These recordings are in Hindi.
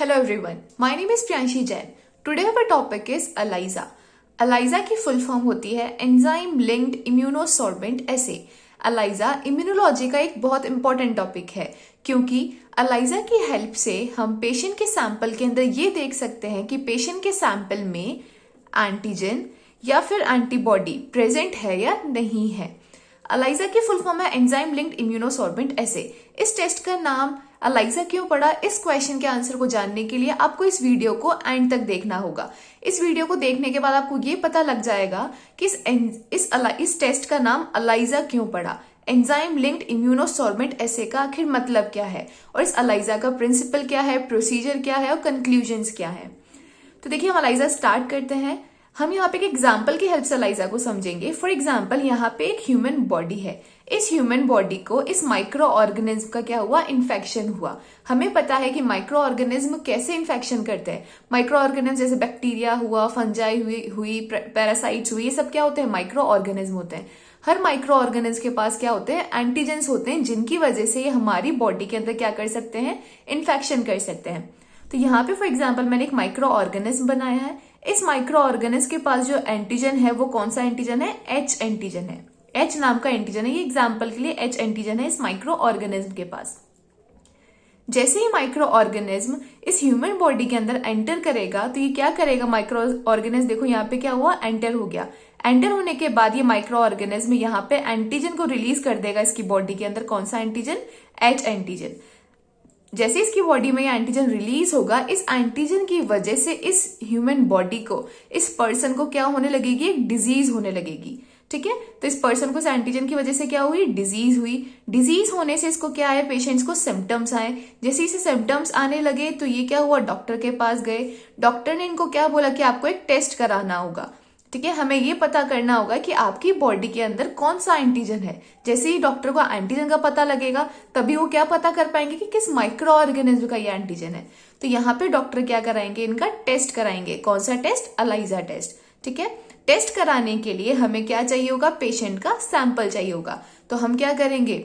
Hello everyone, my name is Priyanshi Jain. Today our topic is ELISA. ELISA की फुल फॉर्म होती है एंजाइम लिंक्ड इम्यूनोसॉर्बेंट एसे। ELISA इम्यूनोलॉजी का एक बहुत इंपॉर्टेंट टॉपिक है क्योंकि ELISA की हेल्प से हम पेशेंट के सैंपल के अंदर ये देख सकते हैं कि पेशेंट के सैंपल में एंटीजन या फिर एंटीबॉडी प्रेजेंट है या नहीं है। ELISA की फुल फॉर्म है एंजाइम लिंक्ड इम्यूनोसॉर्बेंट एसे। इस टेस्ट का नाम ELISA क्यों पड़ा, इस क्वेश्चन के आंसर को जानने के लिए आपको इस वीडियो को एंड तक देखना होगा। इस वीडियो को देखने के बाद आपको ये पता लग जाएगा कि इस टेस्ट का नाम ELISA क्यों पड़ा, एंजाइम लिंक्ड इम्यूनोसॉर्बेंट एसे का आखिर मतलब क्या है और इस ELISA का प्रिंसिपल क्या है, प्रोसीजर क्या है और कंक्लूजन्स क्या है। तो देखिए हम ELISA स्टार्ट करते हैं। हम यहाँ पे एक एग्जाम्पल की हेल्प से ELISA को समझेंगे। फॉर एग्जाम्पल यहाँ पे एक ह्यूमन बॉडी है। इस ह्यूमन बॉडी को इस माइक्रो ऑर्गेनिज्म का क्या हुआ, इन्फेक्शन हुआ। हमें पता है कि माइक्रो ऑर्गेनिज्म कैसे इन्फेक्शन करते हैं। माइक्रो ऑर्गेनिज्म जैसे बैक्टीरिया हुआ, फंजाई हुई पैरासाइट्स हुई, ये सब क्या होते हैं, माइक्रो ऑर्गेनिज्म होते हैं। हर माइक्रो ऑर्गेनिज्म के पास क्या होते हैं, एंटीजेंस होते हैं, जिनकी वजह से ये हमारी बॉडी के अंदर क्या कर सकते हैं, इन्फेक्शन कर सकते हैं। तो यहाँ पे फॉर एग्जाम्पल मैंने एक माइक्रो ऑर्गेनिज्म बनाया है। इस माइक्रो ऑर्गेनिज्म के पास जो एंटीजन है वो कौन सा एंटीजन है, एच एंटीजन है। एच नाम का एंटीजन है, ये एग्जाम्पल के लिए एच एंटीजन है इस माइक्रो ऑर्गेनिज्म के पास। जैसे ही माइक्रो ऑर्गेनिज्म इस ह्यूमन बॉडी के अंदर एंटर करेगा तो ये क्या करेगा, माइक्रो ऑर्गेनिज्म देखो यहाँ पे क्या हुआ, एंटर हो गया। एंटर होने के बाद ये माइक्रो ऑर्गेनिज्म यहाँ पे एंटीजन को रिलीज कर देगा इसकी बॉडी के अंदर। कौन सा एंटीजन, एच एंटीजन। जैसे इसकी बॉडी में ये एंटीजन रिलीज होगा, इस एंटीजन की वजह से इस ह्यूमन बॉडी को, इस पर्सन को क्या होने लगेगी, एक डिजीज होने लगेगी। ठीक है, तो इस पर्सन को इस एंटीजन की वजह से क्या हुई, डिजीज हुई। डिजीज होने से इसको क्या आया, पेशेंट्स को सिम्टम्स आए। जैसे इसे सिम्टम्स आने लगे तो ये क्या हुआ, डॉक्टर के पास गए। डॉक्टर ने इनको क्या बोला कि आपको एक टेस्ट कराना होगा। ठीक है, हमें ये पता करना होगा कि आपकी बॉडी के अंदर कौन सा एंटीजन है। जैसे ही डॉक्टर को एंटीजन का पता लगेगा तभी वो क्या पता कर पाएंगे कि किस माइक्रो ऑर्गेनिज्म का ये एंटीजन है। तो यहाँ पे डॉक्टर क्या कराएंगे, इनका टेस्ट कराएंगे। कौन सा टेस्ट, ELISA टेस्ट। ठीक है, टेस्ट कराने के लिए हमें क्या चाहिए होगा, पेशेंट का सैंपल चाहिए होगा। तो हम क्या करेंगे,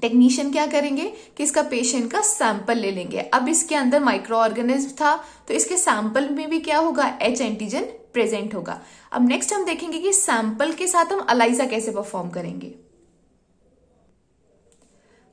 टेक्नीशियन क्या करेंगे कि इसका पेशेंट का सैंपल ले लेंगे। अब इसके अंदर माइक्रो ऑर्गेनिज्म था तो इसके सैंपल में भी क्या होगा, एच एंटीजन प्रेजेंट होगा। अब नेक्स्ट हम देखेंगे कि सैंपल के साथ हम ELISA कैसे परफॉर्म करेंगे।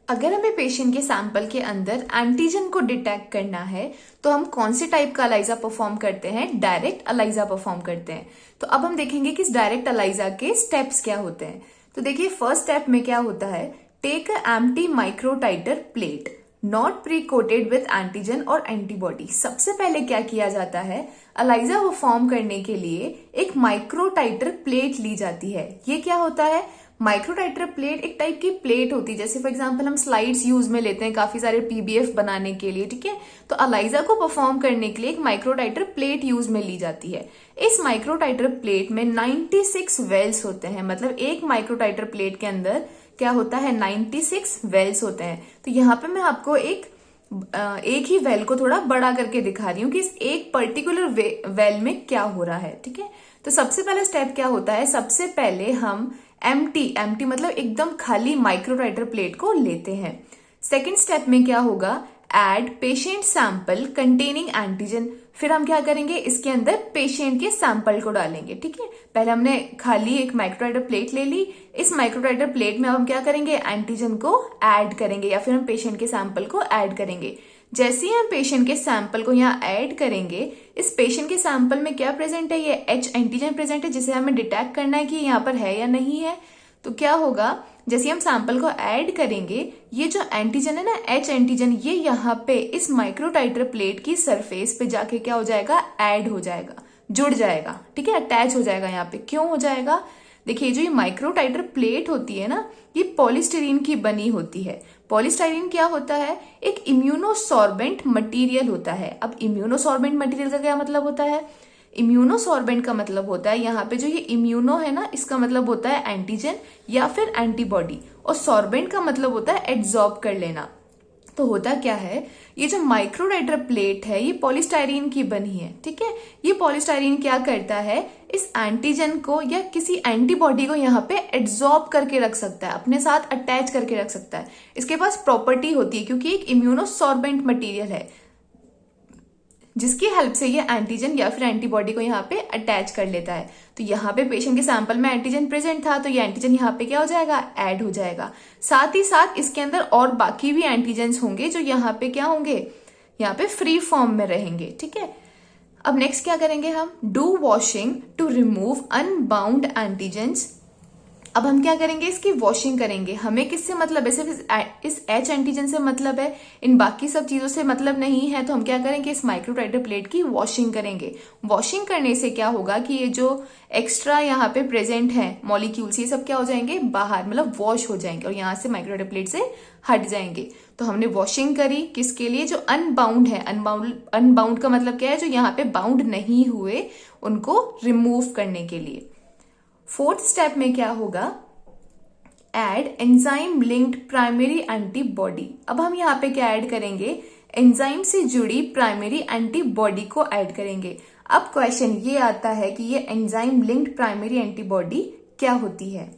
अगर हमें पेशेंट के सैंपल के अंदर एंटीजन को डिटेक्ट करना है तो हम कौन से टाइप का ELISA परफॉर्म करते हैं, डायरेक्ट ELISA परफॉर्म करते हैं। तो अब हम देखेंगे कि इस डायरेक्ट ELISA के स्टेप्स क्या होते हैं। तो देखिए फर्स्ट स्टेप में क्या होता है, take a empty microtiter plate not pre coated with antigen और एंटीबॉडी। सबसे पहले क्या किया जाता है, ELISA परफॉर्म करने के लिए एक माइक्रोटाइटर प्लेट ली जाती है। ये क्या होता है, माइक्रोटाइटर प्लेट एक टाइप की प्लेट होती है। जैसे फॉर एग्जांपल हम स्लाइड्स यूज में लेते हैं काफी सारे पीबीएफ बनाने के लिए। ठीक है, तो ELISA को परफॉर्म करने के लिए एक माइक्रोटाइटर प्लेट यूज में ली जाती है। इस माइक्रोटाइटर प्लेट में 96 वेल्स होते हैं। मतलब एक माइक्रोटाइटर प्लेट के अंदर क्या होता है, 96 वेल्स होते हैं। तो यहाँ पे मैं आपको एक ही वेल को थोड़ा बड़ा करके दिखा रही हूँ कि इस एक पर्टिकुलर वेल में क्या हो रहा है। ठीक है, तो सबसे पहला स्टेप क्या होता है, सबसे पहले हम एम्प्टी मतलब एकदम खाली माइक्रोटाइटर प्लेट को लेते हैं। सेकेंड स्टेप में क्या होगा, add patient sample containing antigen. फिर हम क्या करेंगे, इसके अंदर पेशेंट के सैंपल को डालेंगे। ठीक है, पहले हमने खाली एक माइक्रोटाइटर प्लेट ले ली। इस माइक्रोटाइटर प्लेट में अब हम क्या करेंगे, एंटीजन को ऐड करेंगे या फिर हम पेशेंट के सैंपल को ऐड करेंगे। जैसे ही हम पेशेंट के सैंपल को यहाँ ऐड करेंगे, इस पेशेंट के सैंपल में क्या प्रेजेंट है, ये एच एंटीजन प्रेजेंट है, जिसे हमें डिटेक्ट करना है कि यहाँ पर है या नहीं है। तो क्या होगा, जैसे हम सैंपल को ऐड करेंगे, ये जो एंटीजन है ना, एच एंटीजन, ये यहाँ पे इस माइक्रोटाइटर प्लेट की सरफेस पे जाके क्या हो जाएगा, ऐड हो जाएगा, जुड़ जाएगा। ठीक है, अटैच हो जाएगा। यहाँ पे क्यों हो जाएगा, देखिए जो ये माइक्रोटाइटर प्लेट होती है ना, ये पॉलीस्टाइरीन की बनी होती है। पॉलीस्टाइरीन क्या होता है, एक इम्यूनोसॉर्बेंट मटेरियल होता है। अब इम्यूनोसॉर्बेंट मटेरियल का क्या मतलब होता है, इम्यूनोसॉर्बेंट का मतलब होता है यहाँ पे जो ये इम्यूनो है ना, इसका मतलब होता है एंटीजन या फिर एंटीबॉडी, और सॉर्बेंट का मतलब होता है एब्जॉर्ब कर लेना। तो होता क्या है, ये जो माइक्रोटाइटर प्लेट है ये पॉलीस्टाइरीन की बनी है। ठीक है, ये पॉलीस्टाइरीन क्या करता है, इस एंटीजन को या किसी एंटीबॉडी को यहाँ पे एब्जॉर्ब करके रख सकता है, अपने साथ अटैच करके रख सकता है। इसके पास प्रॉपर्टी होती है क्योंकि एक इम्यूनोसॉर्बेंट मटेरियल है। जिसकी हेल्प से ये एंटीजन या फिर एंटीबॉडी को यहाँ पे अटैच कर लेता है। तो यहाँ पे पेशेंट के सैंपल में एंटीजन प्रेजेंट था, तो ये एंटीजन यहाँ पे क्या हो जाएगा, ऐड हो जाएगा। साथ ही साथ इसके अंदर और बाकी भी एंटीजेंस होंगे जो यहाँ पे क्या होंगे, यहाँ पे फ्री फॉर्म में रहेंगे। ठीक है, अब नेक्स्ट क्या करेंगे हम, do washing to remove unbound antigens. अब हम क्या करेंगे, इसकी वॉशिंग करेंगे। हमें किससे मतलब है, सिर्फ इस एच एंटीजन से मतलब है, इन बाकी सब चीजों से मतलब नहीं है। तो हम क्या करेंगे, इस माइक्रोटाइटर प्लेट की वॉशिंग करेंगे। वॉशिंग करने से क्या होगा कि ये जो एक्स्ट्रा यहाँ पे प्रेजेंट है मॉलिक्यूल्स, ये सब क्या हो जाएंगे, बाहर मतलब वॉश हो जाएंगे और यहाँ से माइक्रोटाइटर प्लेट से हट जाएंगे। तो हमने वॉशिंग करी किसके लिए, जो अनबाउंड है। अनबाउंड का मतलब क्या है, जो यहाँ पे बाउंड नहीं हुए उनको रिमूव करने के लिए। फोर्थ स्टेप में क्या होगा, add enzyme linked primary antibody. अब हम यहाँ पे क्या ऐड करेंगे, एंजाइम से जुड़ी प्राइमरी एंटीबॉडी को ऐड करेंगे। अब क्वेश्चन ये आता है कि ये एंजाइम लिंक्ड प्राइमरी एंटीबॉडी क्या होती है।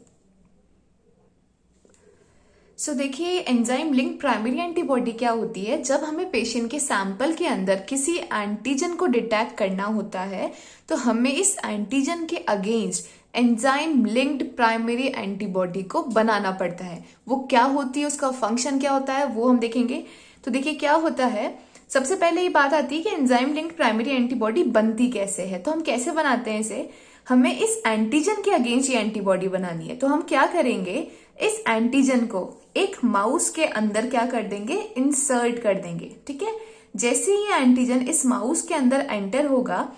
सो देखिए, एंजाइम लिंक प्राइमरी एंटीबॉडी क्या होती है, जब हमें पेशेंट के सैंपल के अंदर किसी एंटीजन को डिटेक्ट करना होता है तो हमें इस एंटीजन के against enzyme linked primary antibody को बनाना पड़ता है। वो क्या होती है, उसका फंक्शन क्या होता है, वो हम देखेंगे। तो देखिए क्या होता है, सबसे पहले ये बात आती है कि एंजाइम लिंक्ड प्राइमरी एंटीबॉडी बनती कैसे है। तो हम कैसे बनाते हैं इसे, हमें इस एंटीजन के अगेंस्ट ये एंटीबॉडी बनानी है। तो हम क्या करेंगे, इस एंटीजन को एक माउस के अंदर क्या कर देंगे, इंसर्ट कर देंगे। ठीक है, जैसे ही ये एंटीजन इस माउस के अंदर एंटर होगा,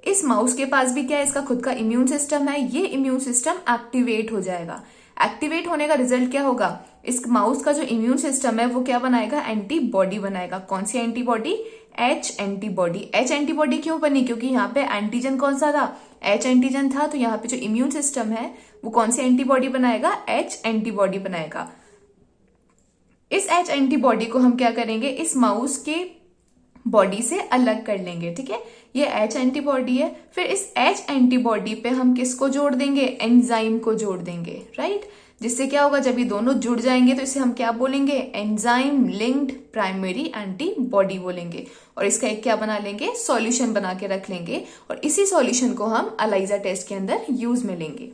इस माउस के पास भी क्या है, इसका खुद का इम्यून सिस्टम है। ये इम्यून सिस्टम एक्टिवेट हो जाएगा। एक्टिवेट होने का रिजल्ट क्या होगा, इस माउस का जो इम्यून सिस्टम है वो क्या बनाएगा, एंटीबॉडी बनाएगा। कौन सी antibody, H antibody. H antibody क्यों बनी, क्योंकि यहाँ पे एंटीजन कौन सा था, एच एंटीजन था। तो यहाँ पे जो इम्यून सिस्टम है वो कौन सी एंटीबॉडी बनाएगा, एच एंटीबॉडी बनाएगा। इस एच एंटीबॉडी को हम क्या करेंगे, इस माउस के बॉडी से अलग कर लेंगे। ठीक है, ये एच एंटीबॉडी है। फिर इस एच एंटीबॉडी पे हम किसको जोड़ देंगे, एंजाइम को जोड़ देंगे। राइट, जिससे क्या होगा, जब ये दोनों जुड़ जाएंगे तो इसे हम क्या बोलेंगे, एंजाइम लिंक्ड प्राइमरी एंटीबॉडी बोलेंगे। और इसका एक क्या बना लेंगे, सॉल्यूशन बना के रख लेंगे और इसी सॉल्यूशन को हम एलाइजा टेस्ट के अंदर यूज में लेंगे।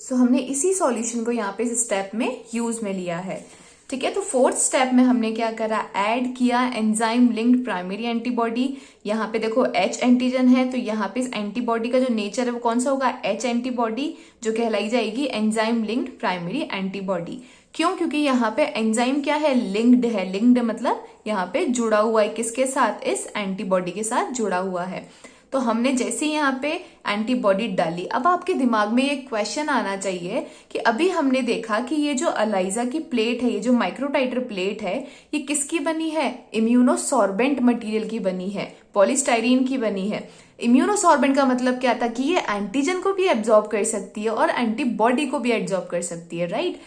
सो हमने इसी सॉल्यूशन को यहाँ पे इस स्टेप में यूज में लिया है। ठीक है, तो फोर्थ स्टेप में हमने क्या करा, ऐड किया एंजाइम लिंक्ड प्राइमरी एंटीबॉडी। यहाँ पे देखो एच एंटीजन है, तो यहाँ पे इस एंटीबॉडी का जो नेचर है वो कौन सा होगा, एच एंटीबॉडी, जो कहलाई जाएगी एंजाइम लिंक्ड प्राइमरी एंटीबॉडी। क्यों, क्योंकि यहाँ पे एंजाइम क्या है, लिंक्ड है। लिंक्ड मतलब यहाँ पे जुड़ा हुआ है, किसके साथ, इस एंटीबॉडी के साथ जुड़ा हुआ है। तो हमने जैसे यहाँ पे एंटीबॉडी डाली, अब आपके दिमाग में एक क्वेश्चन आना चाहिए कि अभी हमने देखा कि ये जो एलाइजा की प्लेट है, ये जो माइक्रोटाइटर प्लेट है, ये किसकी बनी है, इम्यूनोसॉर्बेंट मटेरियल की बनी है, पॉलीस्टाइरीन की बनी है। इम्यूनोसॉर्बेंट का मतलब क्या था कि ये एंटीजन को भी एब्जॉर्ब कर सकती है और एंटीबॉडी को भी एब्जॉर्ब कर सकती है। राइट,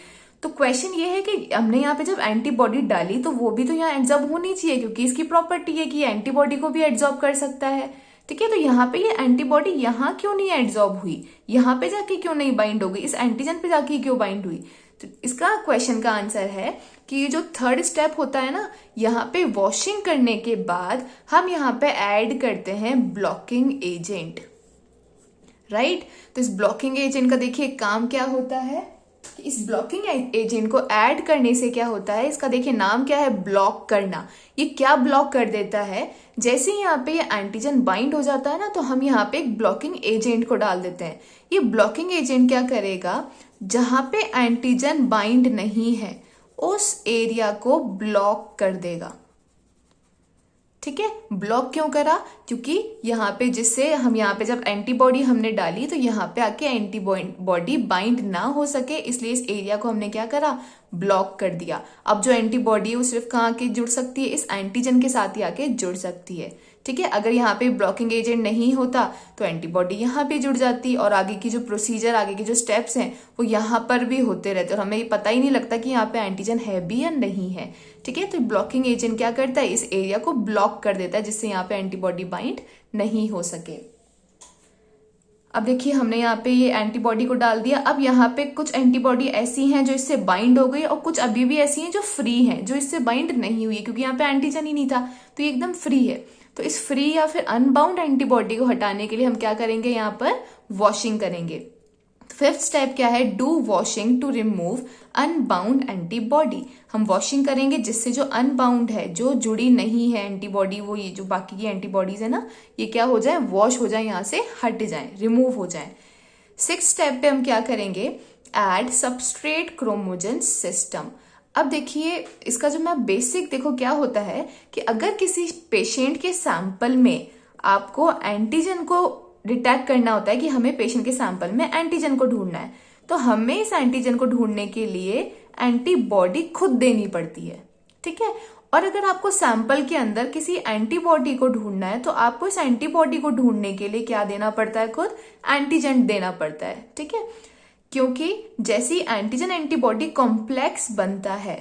तो क्वेश्चन ये है कि हमने यहाँ पे जब एंटीबॉडी डाली तो वो भी तो यहाँ एब्जॉर्ब होनी चाहिए, क्योंकि इसकी प्रॉपर्टी है कि एंटीबॉडी को भी एब्जॉर्ब कर सकता है। ठीक है, तो यहाँ पे ये एंटीबॉडी यहाँ क्यों नहीं एब्जॉर्ब हुई, यहाँ पे जाके क्यों नहीं बाइंड हो गई, इस एंटीजन पे जाके क्यों बाइंड हुई। तो इसका क्वेश्चन का आंसर है कि ये जो थर्ड स्टेप होता है ना, यहाँ पे वॉशिंग करने के बाद हम यहाँ पे ऐड करते हैं ब्लॉकिंग एजेंट। राइट, तो इस ब्लॉकिंग एजेंट का देखिए काम क्या होता है, इस ब्लॉकिंग एजेंट को ऐड करने से क्या होता है, इसका देखिए नाम क्या है, ब्लॉक करना। ये क्या ब्लॉक कर देता है, जैसे ही यहाँ पे ये एंटीजन बाइंड हो जाता है ना, तो हम यहाँ पे एक ब्लॉकिंग एजेंट को डाल देते हैं। ये ब्लॉकिंग एजेंट क्या करेगा, जहां पे एंटीजन बाइंड नहीं है उस एरिया को ब्लॉक कर देगा। ठीक है, ब्लॉक क्यों करा, क्योंकि यहाँ पे जिससे हम यहाँ पे जब एंटीबॉडी हमने डाली तो यहाँ पे आके एंटीबॉडी बाइंड ना हो सके, इसलिए इस एरिया को हमने क्या करा, ब्लॉक कर दिया। अब जो एंटीबॉडी है वो सिर्फ कहाँ आके जुड़ सकती है, इस एंटीजन के साथ ही आके जुड़ सकती है। ठीक है, अगर यहाँ पे ब्लॉकिंग एजेंट नहीं होता तो एंटीबॉडी यहाँ पे जुड़ जाती और आगे की जो प्रोसीजर, आगे के जो स्टेप्स हैं वो यहाँ पर भी होते रहते और हमें ये पता ही नहीं लगता कि यहाँ पे एंटीजन है भी या नहीं है। ठीक है, तो ब्लॉकिंग एजेंट क्या करता है, इस एरिया को ब्लॉक कर देता है जिससे यहाँ पे एंटीबॉडी बाइंड नहीं हो सके। अब देखिए हमने यहाँ पे ये एंटीबॉडी को डाल दिया। अब यहाँ पे कुछ एंटीबॉडी ऐसी हैं जो इससे बाइंड हो गई और कुछ अभी भी ऐसी हैं जो फ्री हैं, जो इससे बाइंड नहीं हुई है, क्योंकि यहाँ पे एंटीजन ही नहीं था तो ये एकदम फ्री है। तो इस फ्री या फिर अनबाउंड एंटीबॉडी को हटाने के लिए हम क्या करेंगे, यहाँ पर वॉशिंग करेंगे। फिफ्थ स्टेप क्या है, do washing to remove unbound antibody. हम वॉशिंग करेंगे जिससे जो अनबाउंड है, जो जुड़ी नहीं है एंटीबॉडी, वो ये जो बाकी की एंटीबॉडीज है ना, ये क्या हो जाए, वॉश हो जाए, यहाँ से हट जाए, रिमूव हो जाए। सिक्स्थ स्टेप पे हम क्या करेंगे, एड सबस्ट्रेट क्रोमोजन सिस्टम। अब देखिए इसका जो मैं बेसिक देखो क्या होता है कि अगर किसी पेशेंट के सैंपल में आपको एंटीजन को डिटेक्ट करना होता है कि हमें पेशेंट के सैंपल में एंटीजन को ढूंढना है, तो हमें इस एंटीजन को ढूंढने के लिए एंटीबॉडी खुद देनी पड़ती है, ठीक है। और अगर आपको सैंपल के अंदर किसी एंटीबॉडी को ढूंढना है तो आपको इस एंटीबॉडी को ढूंढने के लिए क्या देना पड़ता है, खुद एंटीजन देना पड़ता है, ठीक है। क्योंकि जैसी एंटीजन एंटीबॉडी कॉम्प्लेक्स बनता है,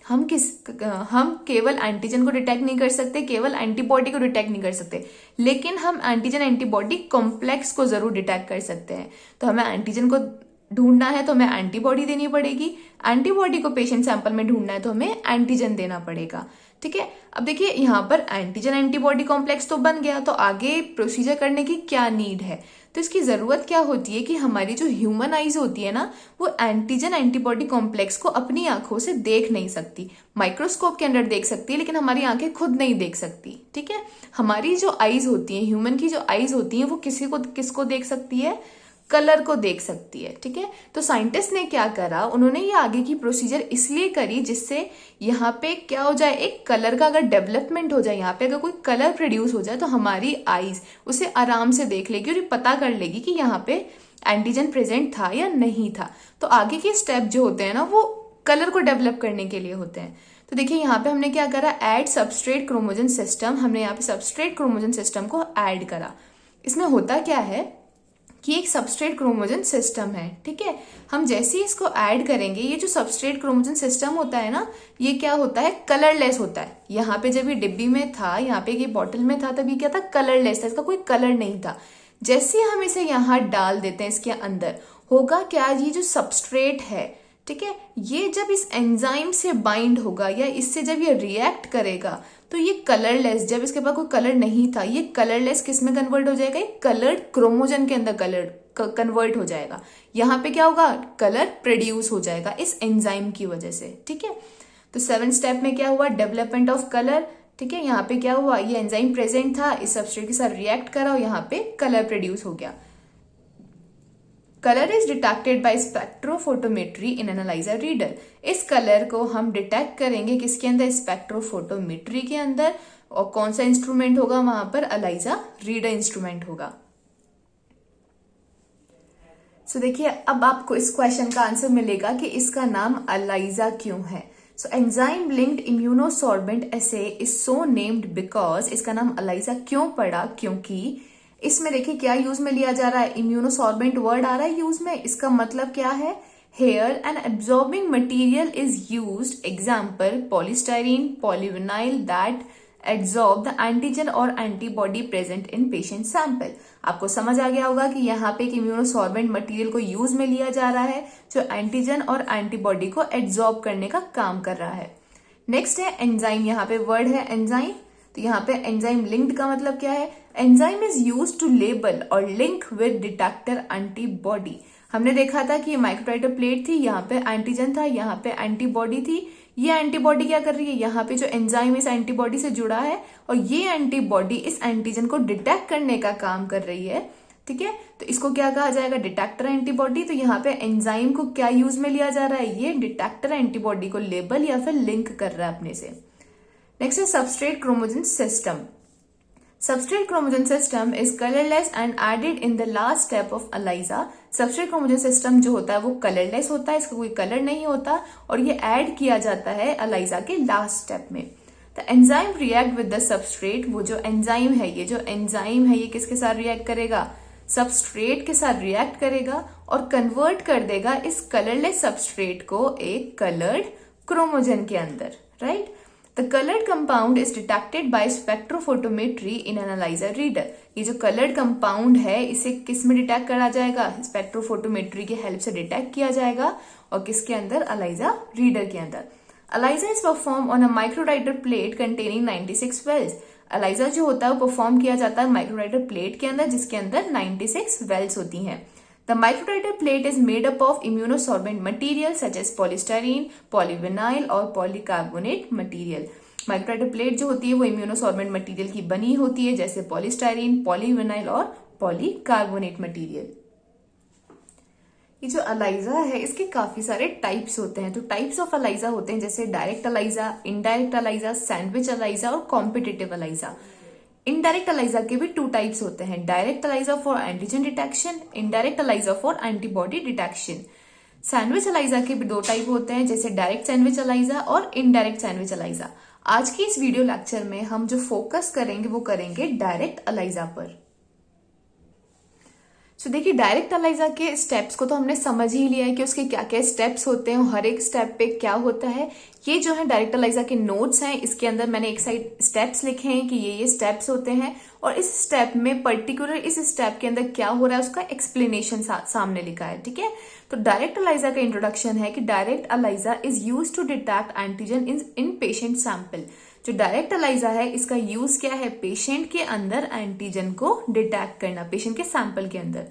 हम केवल एंटीजन को डिटेक्ट नहीं कर सकते, केवल एंटीबॉडी को डिटेक्ट नहीं कर सकते, लेकिन हम एंटीजन एंटीबॉडी कॉम्प्लेक्स को जरूर डिटेक्ट कर सकते हैं। तो हमें एंटीजन को ढूंढना है तो हमें एंटीबॉडी देनी पड़ेगी, एंटीबॉडी को पेशेंट सैंपल में ढूंढना है तो हमें एंटीजन देना पड़ेगा, ठीक है। अब देखिए यहाँ पर एंटीजन एंटीबॉडी कॉम्प्लेक्स तो बन गया, तो आगे प्रोसीजर करने की क्या नीड है, तो इसकी जरूरत क्या होती है कि हमारी जो ह्यूमन आईज होती है ना, वो एंटीजन एंटीबॉडी कॉम्प्लेक्स को अपनी आंखों से देख नहीं सकती, माइक्रोस्कोप के अंदर देख सकती है, लेकिन हमारी आंखें खुद नहीं देख सकती, ठीक है। हमारी जो आईज होती है, ह्यूमन की जो आईज होती है, वो किसको देख सकती है, कलर को देख सकती है, ठीक है। तो साइंटिस्ट ने क्या करा, उन्होंने ये आगे की प्रोसीजर इसलिए करी जिससे यहाँ पे क्या हो जाए, एक कलर का अगर डेवलपमेंट हो जाए, यहाँ पे अगर कोई कलर प्रोड्यूस हो जाए तो हमारी आईज उसे आराम से देख लेगी और ये पता कर लेगी कि यहाँ पे एंटीजन प्रेजेंट था या नहीं था। तो आगे के स्टेप जो होते हैं ना, वो कलर को डेवलप करने के लिए होते हैं। तो देखिए यहाँ पे हमने क्या करा, एड सबस्ट्रेट क्रोमोजन सिस्टम। हमने यहाँ पे सबस्ट्रेट क्रोमोजन सिस्टम को ऐड करा। इसमें होता क्या है कि एक सबस्ट्रेट क्रोमोजन सिस्टम है, ठीक है। हम जैसे ही इसको ऐड करेंगे, ये जो सबस्ट्रेट क्रोमोजन सिस्टम होता है ना, ये क्या होता है, कलरलेस होता है। यहाँ पे जब ये डिब्बी में था, यहाँ पे ये बॉटल में था, तब ये क्या था, कलरलेस था, इसका कोई कलर नहीं था। जैसे हम इसे यहाँ डाल देते हैं इसके अंदर, होगा क्या, ये जो सबस्ट्रेट है, ठीक है, ये जब इस एंजाइम से बाइंड होगा या इससे जब ये रिएक्ट करेगा तो ये कलरलेस, जब इसके पास कोई कलर नहीं था, ये कलरलेस किस में कन्वर्ट हो जाएगा, एक कलर्ड क्रोमोजन के अंदर कलर कन्वर्ट हो जाएगा। यहाँ पे क्या होगा, कलर प्रोड्यूस हो जाएगा इस एंजाइम की वजह से, ठीक है। तो 7th स्टेप में क्या हुआ, डेवलपमेंट ऑफ कलर, ठीक है। यहाँ पे क्या हुआ, ये एंजाइम प्रेजेंट था, इस सबस्ट्रेट के साथ रिएक्ट करा और यहाँ पे कलर प्रोड्यूस हो गया। Colour is detected by spectrophotometry in analyser reader. इस कलर को हम डिटेक्ट करेंगे किसके अंदर, स्पेक्ट्रोफोटोमेट्री के अंदर। और कौन सा इंस्ट्रूमेंट होगा वहां पर, एनालाइजर रीडर इंस्ट्रूमेंट होगा। सो देखिए अब आपको इस क्वेश्चन का आंसर मिलेगा कि इसका नाम एनालाइजर क्यों है। So enzyme linked immunosorbent essay is so named because, इसका नाम एनालाइजर क्यों पड़ा, क्योंकि इसमें देखिए क्या यूज में लिया जा रहा है, इम्यूनोसॉर्बेंट वर्ड आ रहा है यूज में। इसका मतलब क्या है, here and absorbing material is used, example polystyrene, polyvinyl that absorb the antigen और antibody present in patient sample. आपको समझ आ गया होगा कि यहाँ पे एक इम्यूनोसॉर्बेंट मटेरियल को यूज में लिया जा रहा है जो एंटीजन और एंटीबॉडी को एब्जॉर्ब करने का काम कर रहा है। नेक्स्ट है एंजाइम, यहाँ पे वर्ड है एंजाइम। तो यहाँ पे एंजाइम लिंक्ड का मतलब क्या है, enzyme is use to label और लिंक विद डिटेक्टर एंटीबॉडी। हमने देखा था कि ये माइक्रोटाइटर प्लेट थी, यहाँ पे एंटीजन था, यहाँ पे एंटीबॉडी थी। ये एंटीबॉडी क्या कर रही है, यहाँ पे जो एंजाइम इस एंटीबॉडी से जुड़ा है और ये एंटीबॉडी इस एंटीजन को डिटेक्ट करने का काम कर रही है, ठीक है। तो इसको क्या कहा जाएगा, डिटेक्टर एंटीबॉडी। तो यहाँ पे एंजाइम को क्या यूज में लिया जा रहा है, ये डिटेक्टर एंटीबॉडी को लेबल या फिर लिंक कर रहा है अपने से। नेक्स्ट है substrate chromogen system. Substrate chromogen system is colorless and added in the last step of ELISA। Substrate chromogen system जो होता है वो colorless होता है, इसका कोई कलर नहीं होता और ये ऐड किया जाता है ELISA के लास्ट स्टेप में। The enzyme react with the substrate, वो जो एंजाइम है, ये जो एंजाइम है ये किसके साथ रिएक्ट करेगा, सबस्ट्रेट के साथ रिएक्ट करेगा और कन्वर्ट कर देगा इस कलरलेस सबस्ट्रेट को एक कलर्ड क्रोमोजन के अंदर, right. The coloured compound is detected by spectrophotometry in an analyser reader. ये जो कलर्ड कंपाउंड है इसे किस में डिटेक्ट करा जाएगा? स्पेक्ट्रोफोटोमेट्री की हेल्प से डिटेक्ट किया जाएगा। और किसके अंदर? एनालाइजर रीडर के अंदर। Analyzer is perform on a microtiter plate containing 96 wells. Analyzer जो होता है वो परफॉर्म किया जाता है माइक्रोराइटर प्लेट के अंदर, जिसके अंदर 96 वेल्स होती हैं। The microwriter plate is made up of immunosorbent material such as polystyrene, polyvinyl और polycarbonate material। माइक्रोराइटर प्लेट जो होती है वो इम्यूनोसॉर्बेंट मटेरियल की बनी होती है, जैसे पॉलीस्टाइरीन, पॉलीविनाइल और पॉलीकार्बोनेट मटेरियल। ये जो एलाइजा है इसके काफी सारे टाइप्स होते हैं। तो टाइप्स ऑफ एलाइजा होते हैं जैसे direct ELISA, indirect ELISA, sandwich ELISA और कॉम्पिटिटिव एलाइजा। इनडायरेक्ट एलाइजा के भी 2 टाइप्स होते हैं, direct ELISA for antigen detection, indirect ELISA for antibody detection. Sandwich ELISA के भी 2 टाइप होते हैं, जैसे डायरेक्ट सैंडविच एलाइजा और इनडायरेक्ट सैंडविच एलाइजा। आज की इस वीडियो लेक्चर में हम जो फोकस करेंगे वो करेंगे डायरेक्ट एलाइजा पर। तो देखिए, डायरेक्ट एलाइजा के स्टेप्स को तो हमने समझ ही लिया है कि उसके क्या क्या स्टेप्स होते हैं, हर एक स्टेप पे क्या होता है। ये जो है डायरेक्ट एलाइजा के नोट्स हैं, इसके अंदर मैंने एक साइड स्टेप्स लिखे हैं कि ये स्टेप्स होते हैं, और इस स्टेप में पर्टिकुलर इस स्टेप के अंदर क्या हो रहा है उसका एक्सप्लेनेशन सामने लिखा है। ठीक है, तो डायरेक्ट एलाइजा का इंट्रोडक्शन है कि direct ELISA is use to detect antigen in patient sample. जो डायरेक्ट एलाइजा है इसका यूज क्या है? पेशेंट के अंदर एंटीजन को डिटेक्ट करना, पेशेंट के सैंपल के अंदर।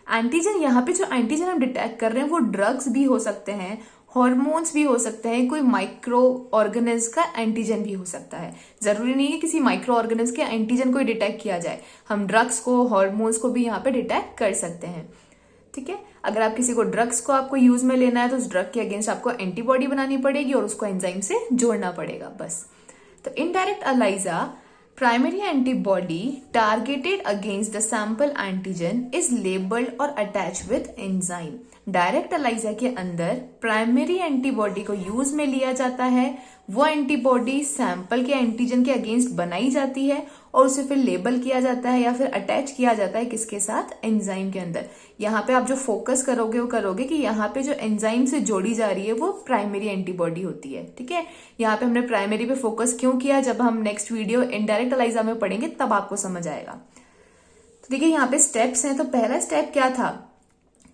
एंटीजन, यहाँ पे जो एंटीजन हम डिटेक्ट कर रहे हैं वो ड्रग्स भी हो सकते हैं, हॉर्मोन्स भी हो सकते हैं, कोई माइक्रो ऑर्गेनिज्म का एंटीजन भी हो सकता है। जरूरी नहीं है किसी माइक्रो ऑर्गेनिज्म के एंटीजन को ही डिटेक्ट किया जाए, हम ड्रग्स को, हॉर्मोन्स को भी यहाँ पे डिटेक्ट कर सकते हैं। ठीक है, अगर आप किसी को ड्रग्स को आपको यूज में लेना है तो उस ड्रग के अगेंस्ट आपको एंटीबॉडी बनानी पड़ेगी और उसको एंजाइम से जोड़ना पड़ेगा, बस। तो indirect ELISA, primary antibody targeted against the sample antigen is labeled और attached with enzyme। Direct ELISA के अंदर प्राइमरी एंटीबॉडी को यूज में लिया जाता है, वो एंटीबॉडी सैंपल के एंटीजन के अगेंस्ट बनाई जाती है और उसे फिर लेबल किया जाता है या फिर अटैच किया जाता है किसके साथ? एंजाइम के अंदर। यहाँ पे आप जो फोकस करोगे वो करोगे कि यहाँ पे जो एंजाइम से जोड़ी जा रही है वो प्राइमरी एंटीबॉडी होती है। ठीक है, यहाँ पे हमने प्राइमरी पे फोकस क्यों किया, जब हम नेक्स्ट वीडियो इनडायरेक्ट एलाइजा में पढ़ेंगे तब आपको समझ आएगा। तो देखिए यहाँ पे स्टेप्स हैं। तो पहला स्टेप क्या था?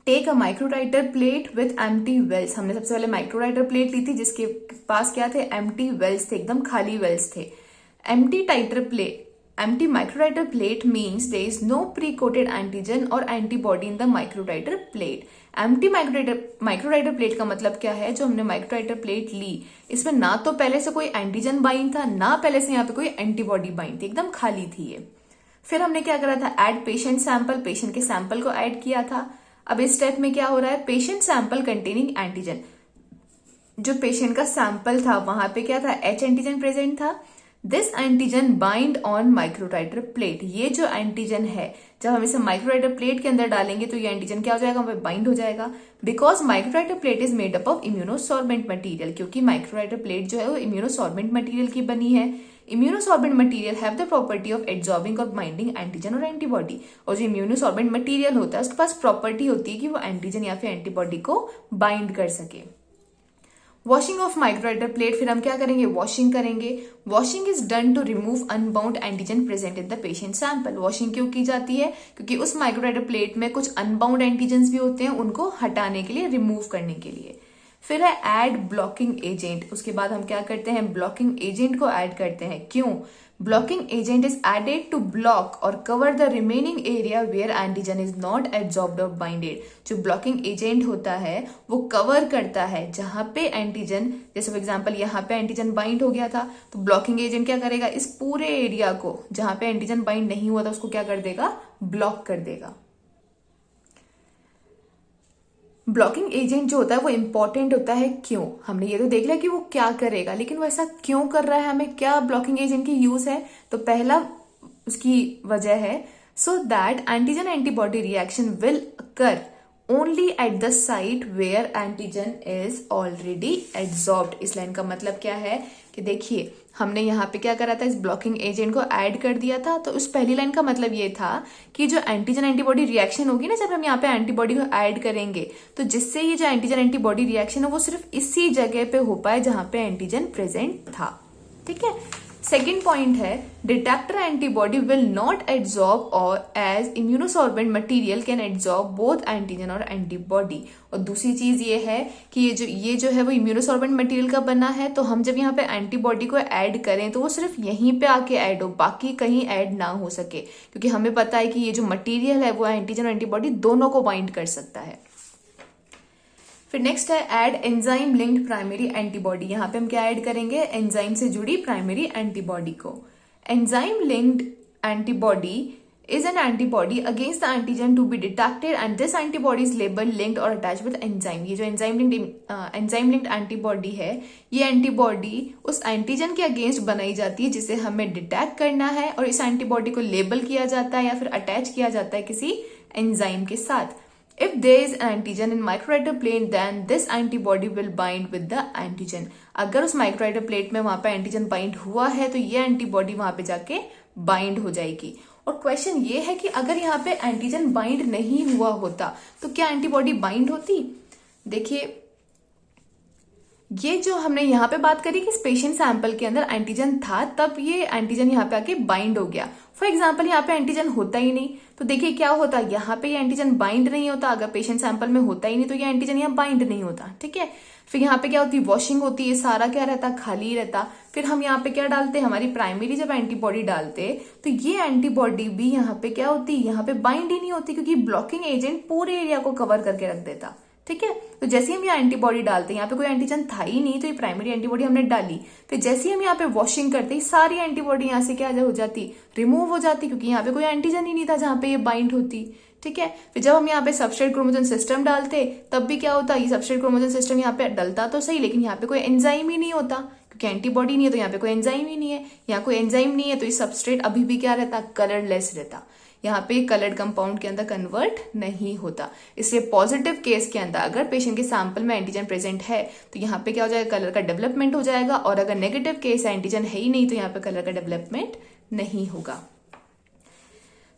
Take a microtiter plate with empty wells. हमने सबसे पहले माइक्रोराइटर प्लेट ली थी जिसके पास क्या थे? एम्प्टी वेल्स थे, एकदम खाली वेल्स थे। Empty microwriter plate means there is no pre-coated antigen or antibody in the microwriter plate। Empty microwriter plate का मतलब क्या है? जो हमने microwriter plate ली इसमें ना तो पहले से कोई एंटीजन बाइंड था, ना पहले से यहाँ पे कोई एंटीबॉडी बाइंड थी, एकदम खाली थी ये। फिर हमने क्या करा था? ऐड पेशेंट सैंपल, पेशेंट के सैंपल को ऐड किया था। अब इस स्टेप में क्या हो रहा है? पेशेंट सैंपल कंटेनिंग एंटीजन, जो पेशेंट का सैंपल था वहां पे क्या था? H एंटीजन प्रेजेंट था। This antigen bind on microtiter plate. ये जो एंटीजन है जब हम इसे माइक्रोराइटर प्लेट के अंदर डालेंगे तो ये एंटीजन क्या हो जाएगा? वहां पे बाइंड हो जाएगा। Because microtiter plate is made up of immunosorbent material, क्योंकि माइक्रोराइटर प्लेट जो है वो इम्यूनोसॉर्बेंट मटेरियल की बनी है। Immunosorbent material have the property of absorbing और बाइंडिंग एंटीजन और एंटीबॉडी। और जो इम्यूनोसॉर्बेंट मटेरियल होता है उसके पास प्रॉपर्टी होती है कि वो एंटीजन या फिर एंटीबॉडी को बाइंड कर सके। वॉशिंग ऑफ माइक्रोराइटर प्लेट, फिर हम क्या करेंगे? वॉशिंग करेंगे। Washing is done to remove unbound antigen present in the patient sample. Washing क्यों की जाती है? क्योंकि उस माइक्रोराइटर प्लेट में कुछ अनबाउंड एंटीजन भी होते हैं, उनको हटाने के लिए, रिमूव करने के लिए। फिर है ऐड ब्लॉकिंग एजेंट। उसके बाद हम क्या करते हैं? ब्लॉकिंग एजेंट को ऐड करते हैं। क्यों? Blocking agent is added to block और cover the remaining area where antigen is not absorbed और बाइंडेड। जो ब्लॉकिंग एजेंट होता है वो कवर करता है जहां पे एंटीजन, जैसे फॉर एग्जांपल यहाँ पे एंटीजन बाइंड हो गया था तो ब्लॉकिंग एजेंट क्या करेगा? इस पूरे एरिया को जहां पे एंटीजन बाइंड नहीं हुआ था उसको क्या कर देगा? ब्लॉक कर देगा। ब्लॉकिंग एजेंट जो होता है वो इंपॉर्टेंट होता है। क्यों? हमने ये तो देख लिया कि वो क्या करेगा, लेकिन वो ऐसा क्यों कर रहा है, हमें क्या ब्लॉकिंग एजेंट की यूज है? तो पहला उसकी वजह है so that antigen antibody reaction will occur only at the site where antigen is already absorbed. इस लाइन का मतलब क्या है कि देखिए हमने यहाँ पे क्या करा था? इस ब्लॉकिंग एजेंट को ऐड कर दिया था। तो उस पहली लाइन का मतलब ये था कि जो एंटीजन एंटीबॉडी रिएक्शन होगी ना, जब हम यहाँ पे एंटीबॉडी को ऐड करेंगे तो जिससे ये जो एंटीजन एंटीबॉडी रिएक्शन है वो सिर्फ इसी जगह पे हो पाए जहां पे एंटीजन प्रेजेंट था। ठीक है। सेकेंड पॉइंट है detector antibody will not absorb और as immunosorbent material can absorb both antigen और एंटीबॉडी। और दूसरी चीज ये है कि ये जो है वो इम्यूनोसॉर्बेंट मटेरियल का बना है, तो हम जब यहाँ पे एंटीबॉडी को ऐड करें तो वो सिर्फ यहीं पे आके ऐड हो, बाकी कहीं ऐड ना हो सके, क्योंकि हमें पता है कि ये जो मटेरियल है वो एंटीजन और एंटीबॉडी दोनों को बाइंड कर सकता है। फिर नेक्स्ट है add enzyme linked primary antibody. यहाँ पे हम क्या ऐड करेंगे, एंजाइम से जुड़ी प्राइमरी एंटीबॉडी को। Enzyme linked antibody is an antibody against the antigen to be detected and this antibody is label linked और अटैच विद एंजाइम। ये जो एंजाइम लिंक्ड एंटीबॉडी है, ये एंटीबॉडी उस एंटीजन के अगेंस्ट बनाई जाती है जिसे हमें डिटेक्ट करना है, और इस एंटीबॉडी को लेबल किया जाता है या फिर अटैच किया जाता है किसी एंजाइम के साथ। If there is an antigen in microreactor plate, then this antibody will bind with the antigen. अगर उस माइक्रोरेक्टर प्लेट में वहां पे एंटीजन बाइंड हुआ है तो ये एंटीबॉडी वहां पे जाके बाइंड हो जाएगी। और क्वेश्चन ये है कि अगर यहाँ पे एंटीजन बाइंड नहीं हुआ होता तो क्या एंटीबॉडी बाइंड होती। देखिए, ये जो हमने यहाँ पे बात करी कि पेशेंट सैंपल के अंदर एंटीजन था, तब ये एंटीजन यहाँ पे आके बाइंड हो गया। फॉर एग्जाम्पल यहाँ पे एंटीजन होता ही नहीं, तो देखिए क्या होता, यहाँ पे ये एंटीजन बाइंड नहीं होता। अगर पेशेंट सैंपल में होता ही नहीं तो ये एंटीजन यहाँ बाइंड नहीं होता। ठीक है, फिर यहाँ पे क्या होती है, वॉशिंग होती है, सारा क्या रहता, खाली रहता। फिर हम यहाँ पे क्या डालते हैं, हमारी प्राइमरी जब एंटीबॉडी डालते तो ये एंटीबॉडी भी यहाँ पे क्या होती, यहाँ पे बाइंड ही नहीं होती, क्योंकि ब्लॉकिंग एजेंट पूरे एरिया को कवर करके रख देता। ठीक है, तो जैसे ही हम यहाँ एंटीबॉडी डालते हैं, यहाँ पे कोई एंटीजन था ही नहीं तो ये प्राइमरी एंटीबॉडी हमने डाली, फिर जैसे ही हम यहाँ पे वॉशिंग करते ही सारी एंटीबॉडी यहाँ से क्या हो जाती, रिमूव हो जाती, क्योंकि यहाँ पे कोई एंटीजन ही नहीं था जहाँ पे ये बाइंड होती। ठीक है, फिर जब हम यहाँ पे सबस्ट्रेट क्रोमोजोम सिस्टम डालते तब भी क्या होता, ये सबस्ट्रेट क्रोमोजोम सिस्टम यहाँ पे डलता तो सही, लेकिन यहाँ पे कोई एंजाइम ही नहीं होता, क्योंकि एंटीबॉडी नहीं है तो यहाँ पे कोई एंजाइम ही नहीं है। यहाँ कोई एंजाइम नहीं है तो ये सबस्ट्रेट अभी भी क्या रहता, कलरलेस रहता, यहाँ पे कलर्ड कंपाउंड के अंदर कन्वर्ट नहीं होता। इसलिए पॉजिटिव केस के अंदर अगर पेशेंट के सैंपल में एंटीजन प्रेजेंट है तो यहाँ पे क्या हो जाएगा, कलर का डेवलपमेंट हो जाएगा, और अगर नेगेटिव केस है, एंटीजन है ही नहीं, तो यहाँ पे कलर का डेवलपमेंट नहीं होगा।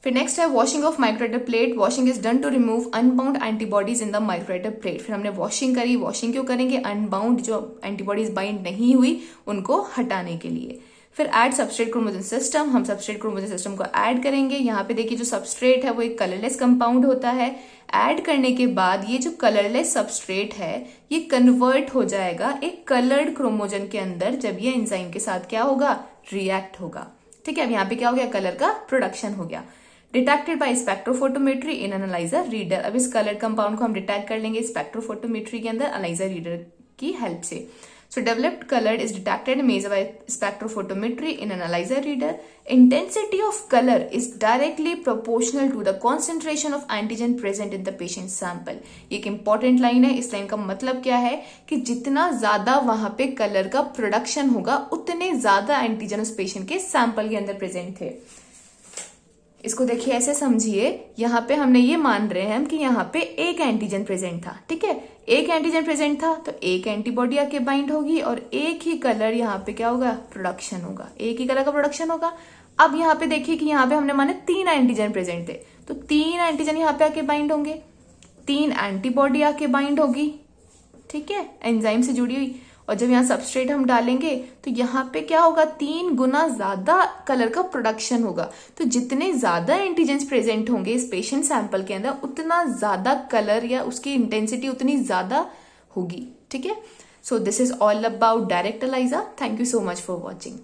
फिर नेक्स्ट है washing of microtiter plate. Washing is done to remove unbound antibodies in the microtiter plate. फिर हमने वॉशिंग करी, वॉशिंग क्यों करेंगे, अनबाउंड जो एंटीबॉडीज बाइंड नहीं हुई उनको हटाने के लिए। फिर ऐड सबस्ट्रेट क्रोमोजोम सिस्टम, हम सबस्ट्रेट क्रोमोजोम सिस्टम को ऐड करेंगे। यहाँ पे देखिए जो सबस्ट्रेट है वो एक कलरलेस कंपाउंड होता है। ऐड करने के बाद ये जो कलरलेस सबस्ट्रेट है ये कन्वर्ट हो जाएगा एक कलर्ड क्रोमोजोम के अंदर, जब ये एंजाइम के साथ क्या होगा, रिएक्ट होगा। ठीक है, अब यहाँ पे क्या हो गया, कलर का प्रोडक्शन हो गया। Detected by spectrophotometry in analyser reader. अब इस कलर कंपाउंड को हम डिटेक्ट कर लेंगे स्पेक्ट्रोफोटोमेट्री के अंदर एनालाइजर रीडर की हेल्प से। So developed color is detected and measured by spectrophotometry in analyzer reader. Intensity of color is directly proportional to the concentration of antigen present in the patient sample. ये एक important line है। इस लाइन का मतलब क्या है कि जितना ज्यादा वहां पे कलर का प्रोडक्शन होगा उतने ज्यादा एंटीजन उस पेशेंट के सैंपल के अंदर प्रेजेंट थे। इसको देखिए ऐसे समझिए, यहाँ पे हमने ये मान रहे हैं हम कि यहाँ पे एक एंटीजन प्रेजेंट था। ठीक है, एक एंटीजन प्रेजेंट था तो एक एंटीबॉडी आके बाइंड होगी और एक ही कलर यहाँ पे क्या होगा, प्रोडक्शन होगा, एक ही कलर का प्रोडक्शन होगा। अब यहाँ पे देखिए कि यहाँ पे हमने माने 3 एंटीजन प्रेजेंट थे, तो 3 एंटीजन यहाँ पे आके बाइंड होंगे, 3 एंटीबॉडी आके बाइंड होगी। ठीक है, एंजाइम से जुड़ी हुई। और जब यहाँ सबस्ट्रेट हम डालेंगे तो यहाँ पे क्या होगा, 3 गुना ज्यादा कलर का प्रोडक्शन होगा। तो जितने ज्यादा एंटीजेंस प्रेजेंट होंगे इस पेशेंट सैंपल के अंदर उतना ज्यादा कलर या उसकी इंटेंसिटी उतनी ज्यादा होगी। ठीक है, so this is all about direct ELISA. Thank you so much for watching.